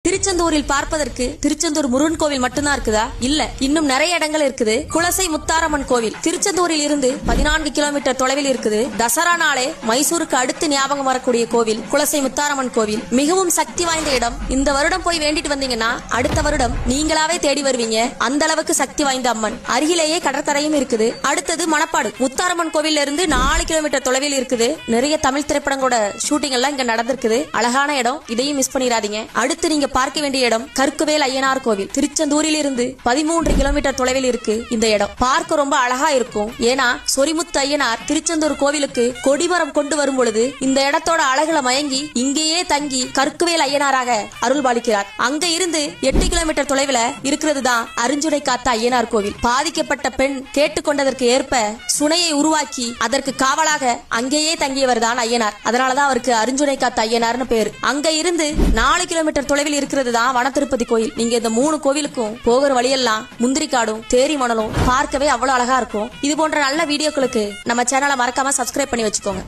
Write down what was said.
திருச்செந்தூரில் பார்ப்பதற்கு திருச்செந்தூர் முருகன் கோவில் மட்டும்தான் இருக்குதா? இல்ல, இன்னும் நிறைய இடங்கள் இருக்குது. குலசை முத்தாரம்மன் கோவில் திருச்செந்தூரில் இருந்து 14 கிலோமீட்டர் தொலைவில் இருக்குது. தசரா நாளே மைசூருக்கு அடுத்து ஞாபகம் வரக்கூடிய கோவில் குலசை முத்தாரம்மன் கோவில். மிகவும் சக்தி வாய்ந்த இடம். இந்த வருடம் போய் வேண்டிட்டு வந்தீங்கன்னா அடுத்த வருடம் நீங்களாவே தேடி வருவீங்க. அந்த அளவுக்கு சக்தி வாய்ந்த அம்மன். அருகிலேயே கடற்கரையும் இருக்குது. அடுத்தது மணப்பாடு முத்தாரம்மன் கோவில்ல இருந்து 4 கிலோமீட்டர் தொலைவில் இருக்குது. நிறைய தமிழ் திரைப்படங்களோட ஷூட்டிங் எல்லாம் இங்க நடந்திருக்குது. அழகான இடம், இதையும் மிஸ் பண்ணிடாதீங்க. அடுத்து நீங்க பார்க்க வேண்டிய இடம் கற்குவேல் ஐயனார் கோவில். திருச்செந்தூரில் இருந்து 13 கிலோமீட்டர் தொலைவில் இருக்கு இந்த இடம். பார்க்க ரொம்ப அழகா இருக்கும். ஏன்னா சொரிமுத்து ஐயனார் திருச்செந்தூர் கோவிலுக்கு கொடிமரம் கொண்டு வரும் பொழுது இந்த இடத்தோட அழகுல மயங்கி இங்கேயே தங்கி கற்குவேல் ஐயனாராக அருள் பாலிக்கிறார். அங்க இருந்து 8 கிலோமீட்டர் தொலைவில் இருக்கிறது தான் அருஞ்சுனை காத்த ஐயனார் கோவில். பாதிக்கப்பட்ட பெண் கேட்டுக்கொண்டதற்கு ஏற்ப சுனையை உருவாக்கி அதற்கு காவலாக அங்கேயே தங்கியவர் தான் ஐயனார். அதனாலதான் அவருக்கு அருஞ்சுனை காத்த ஐயனார்னு பேரு. அங்க இருந்து 4 கிலோமீட்டர் தொலைவில் இருக்கிறது தான் வன திருப்பதி கோயில். நீங்க இந்த 3 கோவிலுக்கும் போகிற வழியெல்லாம் முந்திரி காடும் தேரி மணலும் பார்க்கவே அவ்வளவு அழகா இருக்கும். இது போன்ற நல்ல வீடியோக்களுக்கு நம்ம சேனலை மறக்காம சப்ஸ்கிரைப் பண்ணி வச்சுக்கோங்க.